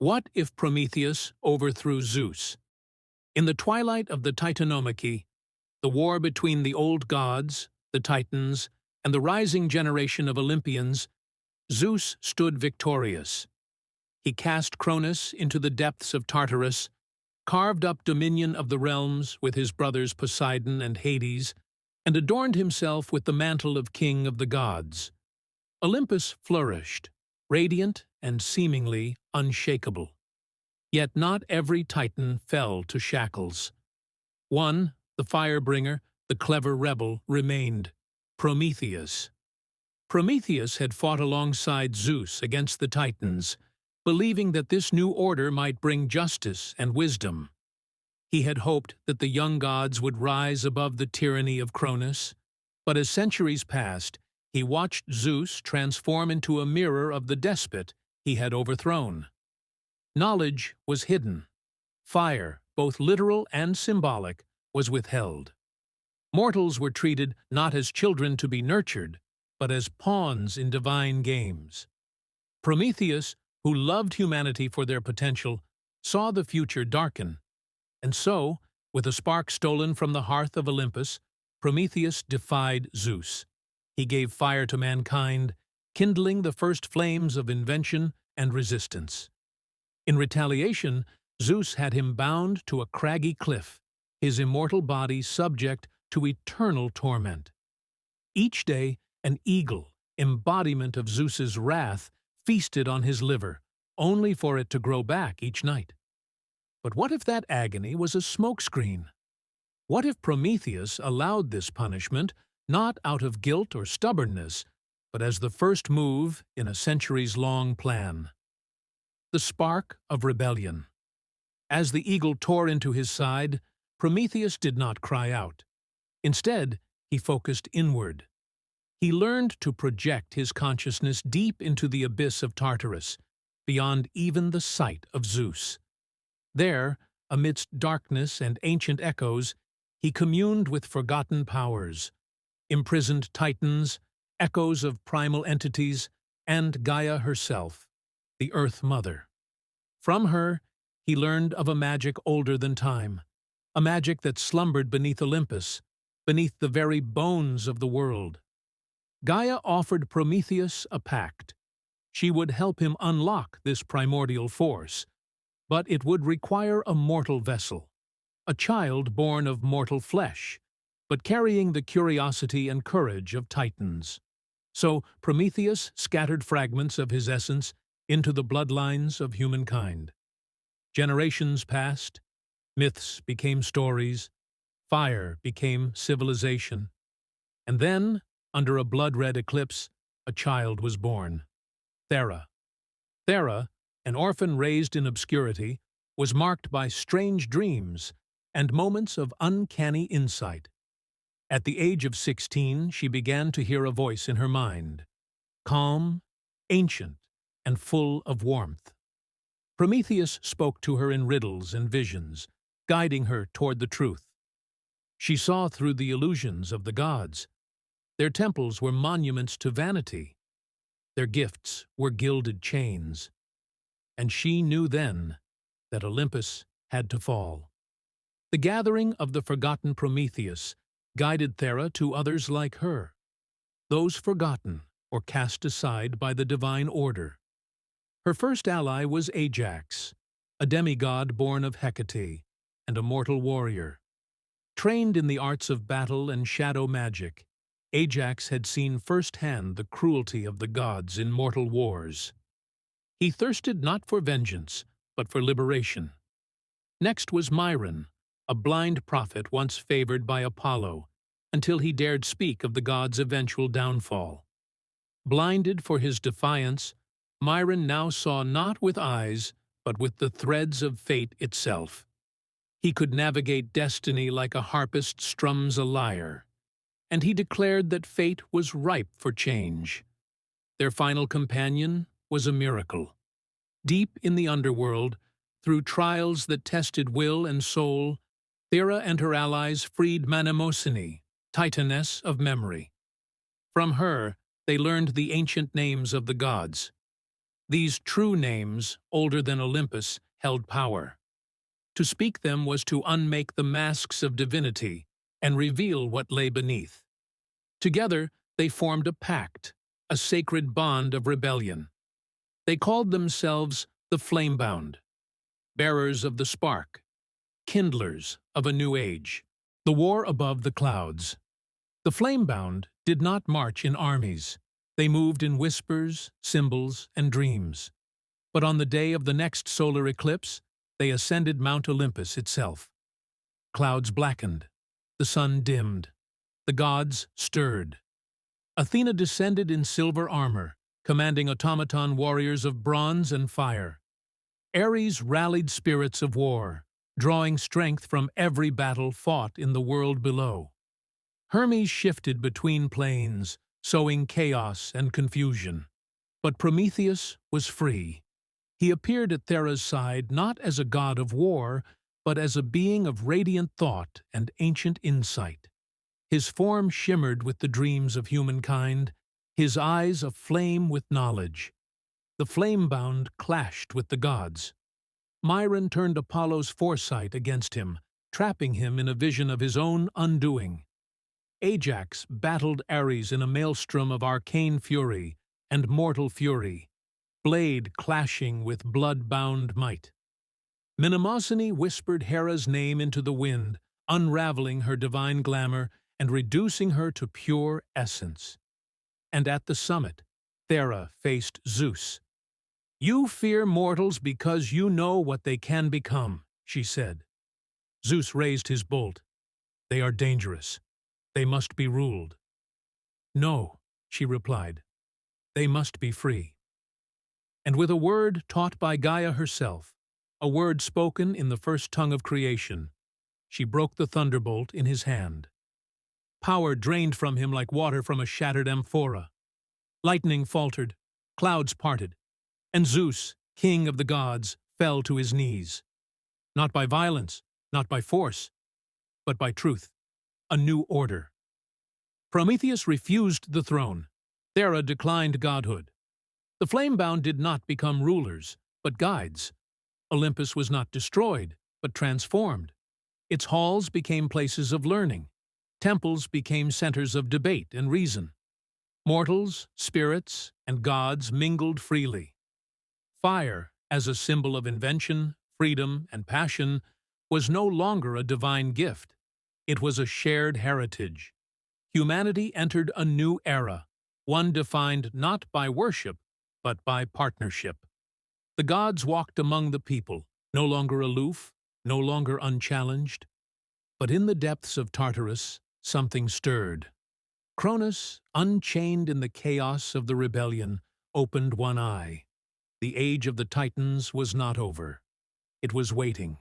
What if Prometheus overthrew Zeus? In the twilight of the Titanomachy, the war between the old gods, the Titans, and the rising generation of Olympians, Zeus stood victorious. He cast Cronus into the depths of Tartarus, carved up dominion of the realms with his brothers Poseidon and Hades, and adorned himself with the mantle of king of the gods. Olympus flourished, radiant and seemingly unshakable. Yet not every Titan fell to shackles. One, the firebringer, the clever rebel, remained: Prometheus. Prometheus had fought alongside Zeus against the Titans, believing that this new order might bring justice and wisdom. He had hoped that the young gods would rise above the tyranny of Cronus, but as centuries passed, he watched Zeus transform into a mirror of the despot he had overthrown. Knowledge was hidden. Fire, both literal and symbolic, was withheld. Mortals were treated not as children to be nurtured, but as pawns in divine games. Prometheus, who loved humanity for their potential, saw the future darken. And so, with a spark stolen from the hearth of Olympus, Prometheus defied Zeus. He gave fire to mankind, kindling the first flames of invention and resistance. In retaliation, Zeus had him bound to a craggy cliff, his immortal body subject to eternal torment. Each day, an eagle, embodiment of Zeus's wrath, feasted on his liver, only for it to grow back each night. But what if that agony was a smokescreen? What if Prometheus allowed this punishment, not out of guilt or stubbornness, but as the first move in a centuries-long plan? The spark of rebellion. As the eagle tore into his side, Prometheus did not cry out. Instead, he focused inward. He learned to project his consciousness deep into the abyss of Tartarus, beyond even the sight of Zeus. There, amidst darkness and ancient echoes, he communed with forgotten powers, imprisoned titans, echoes of primal entities, and Gaia herself, the Earth Mother. From her, he learned of a magic older than time, a magic that slumbered beneath Olympus, beneath the very bones of the world. Gaia offered Prometheus a pact. She would help him unlock this primordial force, but it would require a mortal vessel, a child born of mortal flesh, but carrying the curiosity and courage of Titans. So Prometheus scattered fragments of his essence into the bloodlines of humankind. Generations passed, myths became stories, fire became civilization, and then, under a blood-red eclipse, a child was born: Thera. Thera, an orphan raised in obscurity, was marked by strange dreams and moments of uncanny insight. At the age of 16, she began to hear a voice in her mind, calm, ancient, and full of warmth. Prometheus spoke to her in riddles and visions, guiding her toward the truth. She saw through the illusions of the gods. Their temples were monuments to vanity. Their gifts were gilded chains. And she knew then that Olympus had to fall. The gathering of the forgotten Prometheus guided Thera to others like her, those forgotten or cast aside by the divine order. Her first ally was Ajax, a demigod born of Hecate and a mortal warrior. Trained in the arts of battle and shadow magic, Ajax had seen firsthand the cruelty of the gods in mortal wars. He thirsted not for vengeance, but for liberation. Next was Myron, a blind prophet once favored by Apollo, until he dared speak of the god's eventual downfall. Blinded for his defiance, Myron now saw not with eyes, but with the threads of fate itself. He could navigate destiny like a harpist strums a lyre, and he declared that fate was ripe for change. Their final companion was a miracle. Deep in the underworld, through trials that tested will and soul, Thera and her allies freed Mnemosyne, Titaness of memory. From her, they learned the ancient names of the gods: These true names, older than Olympus, held power. To speak them was to unmake the masks of divinity and reveal what lay beneath. Together, they formed a pact, a sacred bond of rebellion. They called themselves the Flamebound, bearers of the spark, kindlers of a new age. The war above the clouds. The Flamebound did not march in armies. They moved in whispers, symbols, and dreams. But on the day of the next solar eclipse, they ascended Mount Olympus itself. Clouds blackened. The sun dimmed. The gods stirred. Athena descended in silver armor, commanding automaton warriors of bronze and fire. Ares rallied spirits of war, drawing strength from every battle fought in the world below. Hermes shifted between planes, sowing chaos and confusion. But Prometheus was free. He appeared at Thera's side not as a god of war, but as a being of radiant thought and ancient insight. His form shimmered with the dreams of humankind, his eyes aflame with knowledge. The Flamebound clashed with the gods. Myron turned Apollo's foresight against him, trapping him in a vision of his own undoing. Ajax battled Ares in a maelstrom of arcane fury and mortal fury, blade clashing with blood-bound might. Mnemosyne whispered Hera's name into the wind, unraveling her divine glamour and reducing her to pure essence. And at the summit, Thera faced Zeus. "You fear mortals because you know what they can become," she said. Zeus raised his bolt. "They are dangerous. They must be ruled." "No," she replied. "They must be free." And with a word taught by Gaia herself, a word spoken in the first tongue of creation, she broke the thunderbolt in his hand. Power drained from him like water from a shattered amphora. Lightning faltered, clouds parted, and Zeus, king of the gods, fell to his knees. Not by violence, not by force, but by truth, a new order. Prometheus refused the throne. Thera declined godhood. The Flamebound did not become rulers, but guides. Olympus was not destroyed, but transformed. Its halls became places of learning. Temples became centers of debate and reason. Mortals, spirits, and gods mingled freely. Fire, as a symbol of invention, freedom, and passion, was no longer a divine gift. It was a shared heritage. Humanity entered a new era, one defined not by worship, but by partnership. The gods walked among the people, no longer aloof, no longer unchallenged. But in the depths of Tartarus, something stirred. Cronus, unchained in the chaos of the rebellion, opened one eye. The age of the Titans was not over. It was waiting.